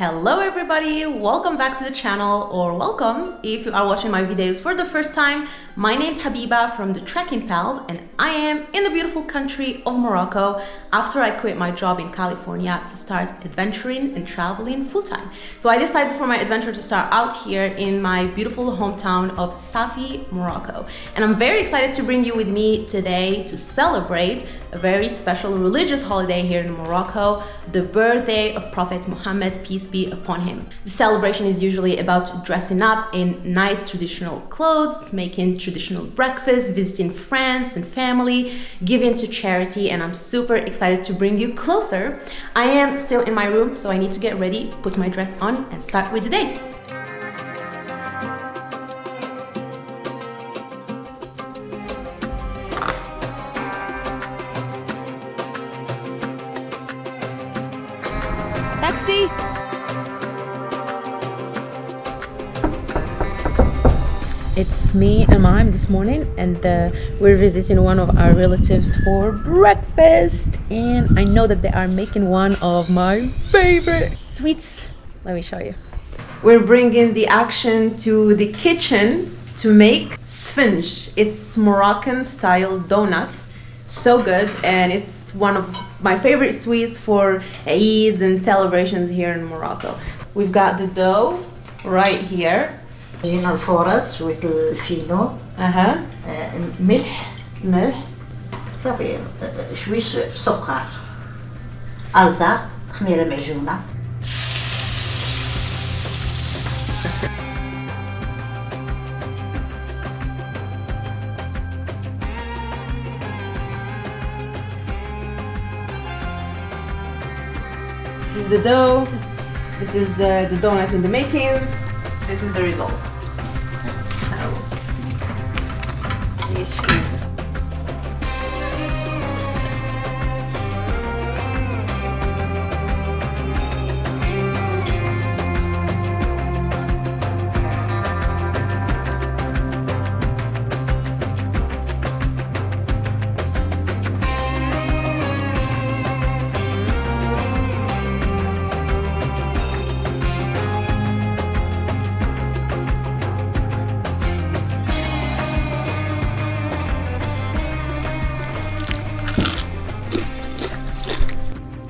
Hello everybody, welcome back to the channel, or welcome if you are watching my videos for the first time. My name's Habiba from the Trekking Pals and I am in the beautiful country of Morocco after I quit my job in California to start adventuring and traveling full-time. So I decided for my adventure to start out here in my beautiful hometown of Sfenj, Morocco. And I'm very excited to bring you with me today to celebrate a very special religious holiday here in Morocco, the birthday of Prophet Muhammad, peace be upon him. The celebration is usually about dressing up in nice traditional clothes, making traditional breakfast, visiting friends and family, giving to charity, and I'm super excited to bring you closer. I am still in my room, so I need to get ready, put my dress on, and start with the day. Taxi! It's me and Mom this morning, and we're visiting one of our relatives for breakfast, and I know that they are making one of my favorite sweets. Let me show you. We're bringing the action to the kitchen to make Sfenj. It's Moroccan style donuts. So good, and it's one of my favorite sweets for Eids and celebrations here in Morocco. We've got the dough right here. جينا الفورس والفينو ملح صافي شويش سكر ألزة خميرة معجونة. This is the dough. This is the donut in the making. This is the result.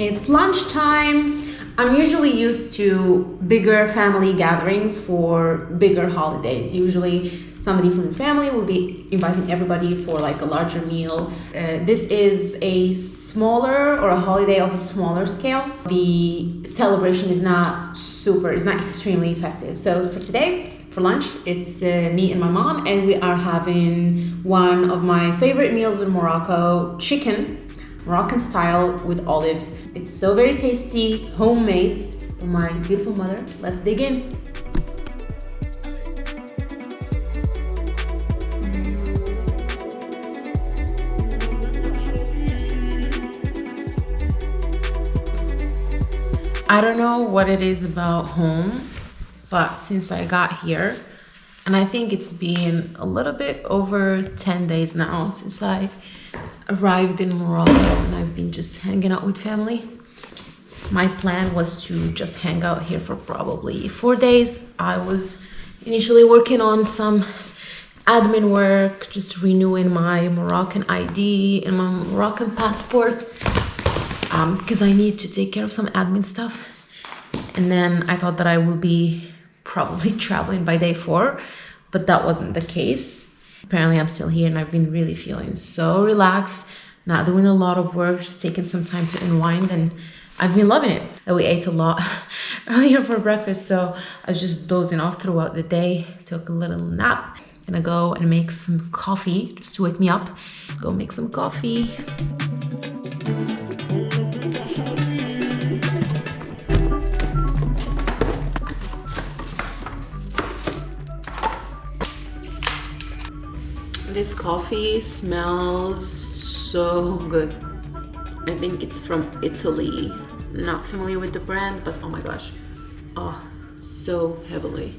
It's lunchtime. I'm usually used to bigger family gatherings for bigger holidays. Usually somebody from the family will be inviting everybody for like a larger meal. This is a smaller or a holiday of a smaller scale. The celebration is not extremely festive. So for today, for lunch, it's me and my mom, and we are having one of my favorite meals in Morocco, chicken. Moroccan style with olives. It's so very tasty, homemade from my beautiful mother. Let's dig in. I don't know what it is about home, but since I got here, and I think it's been a little bit over 10 days now since I arrived in Morocco, and I've been just hanging out with family. My plan was to just hang out here for probably 4 days. I was initially working on some admin work, just renewing my Moroccan ID and my Moroccan passport, because I need to take care of some admin stuff. And then I thought that I would be probably traveling by day 4, but that wasn't the case. Apparently I'm still here, and I've been really feeling so relaxed, not doing a lot of work, just taking some time to unwind, and I've been loving it. We ate a lot earlier for breakfast, so I was just dozing off throughout the day, took a little nap. Gonna go and make some coffee just to wake me up. Let's go make some coffee. This coffee smells so good. I think it's from Italy. Not familiar with the brand, but oh my gosh. Oh, so heavily.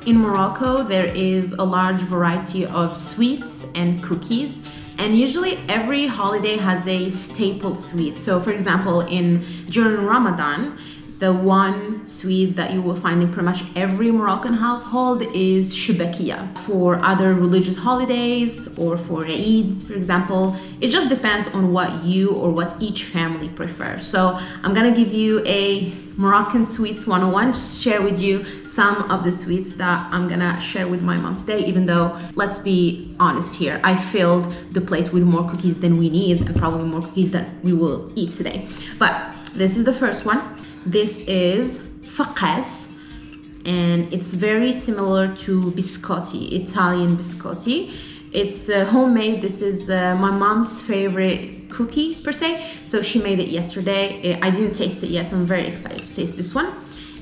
In Morocco, there is a large variety of sweets and cookies, and usually every holiday has a staple sweet. So for example, during Ramadan, the one sweet that you will find in pretty much every Moroccan household is shibakia. For other religious holidays or for Eid, for example, it just depends on what you or what each family prefers. So I'm gonna give you a Moroccan Sweets 101, just share with you some of the sweets that I'm gonna share with my mom today, even though, let's be honest here, I filled the plate with more cookies than we need and probably more cookies than we will eat today. But this is the first one. This is faqas, and it's very similar to biscotti, Italian biscotti. It's homemade. This is my mom's favorite cookie per se. So she made it yesterday. I didn't taste it yet, so I'm very excited to taste this one.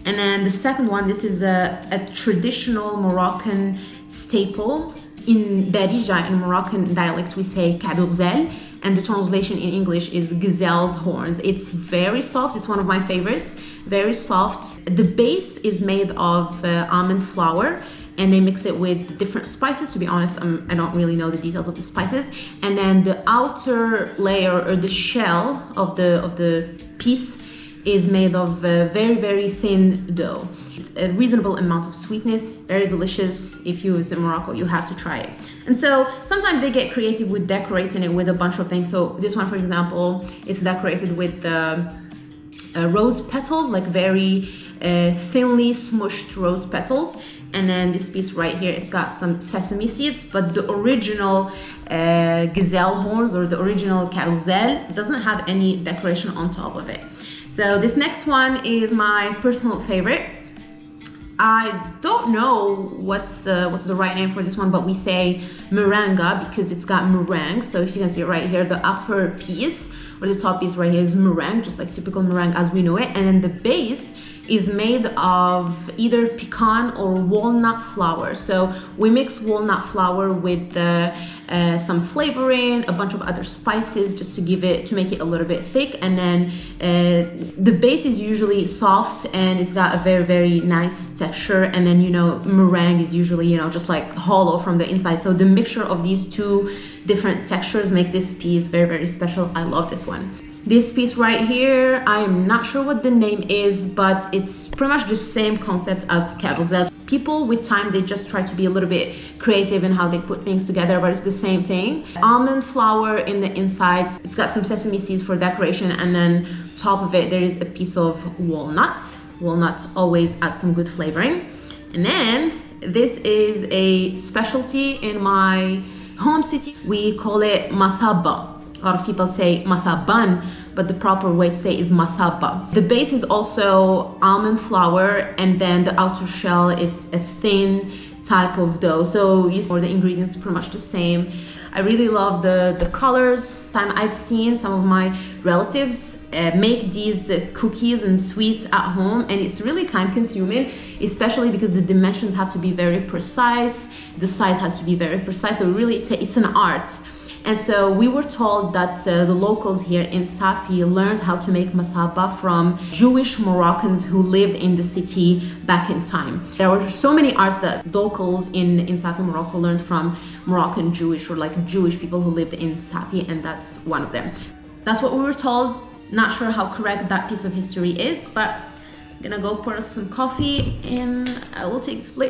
And then the second one, this is a traditional Moroccan staple. In Darija, in Moroccan dialect, we say kabourzel, and the translation in English is gazelle's horns. It's very soft. It's one of my favorites. Very soft. The base is made of almond flour, and they mix it with different spices. To be honest, I don't really know the details of the spices. And then the outer layer, or the shell of the piece, is made of very, very thin dough. It's a reasonable amount of sweetness, very delicious. If you visit Morocco, you have to try it. And so sometimes they get creative with decorating it with a bunch of things. So this one, for example, is decorated with rose petals, like very thinly smushed rose petals. And then this piece right here, it's got some sesame seeds, but the original gazelle horns, or the original carousel, doesn't have any decoration on top of it. So this next one is my personal favorite. I don't know what's the right name for this one, but we say meringue because it's got meringue. So if you can see it right here, the upper piece or the top piece right here is meringue, just like typical meringue as we know it. And then the base is made of either pecan or walnut flour. So we mix walnut flour with some flavoring, a bunch of other spices, just to make it a little bit thick. And then the base is usually soft and it's got a very, very nice texture. And then, meringue is usually, just like hollow from the inside. So the mixture of these two different textures make this piece very, very special. I love this one. This piece right here, I am not sure what the name is, but it's pretty much the same concept as carousel. People with time, they just try to be a little bit creative in how they put things together, but it's the same thing. Almond flour in the inside, it's got some sesame seeds for decoration, and then top of it there is a piece of walnut. Walnuts always add some good flavoring. And then this is a specialty in my home city. We call it masaba. A lot of people say masaban, but the proper way to say is masaba. The base is also almond flour, and then the outer shell, it's a thin type of dough. So you see the ingredients are pretty much the same. I really love the colors. I've seen some of my relatives make these cookies and sweets at home, and it's really time consuming, especially because the dimensions have to be very precise. The size has to be very precise. So really it's an art. And so we were told that the locals here in Safi learned how to make masaba from Jewish Moroccans who lived in the city back in time. There were so many arts that locals in Safi, Morocco learned from Moroccan Jewish, or like Jewish people who lived in Safi, and that's one of them. That's what we were told. Not sure how correct that piece of history is, but I'm gonna go pour some coffee and I will take this plate.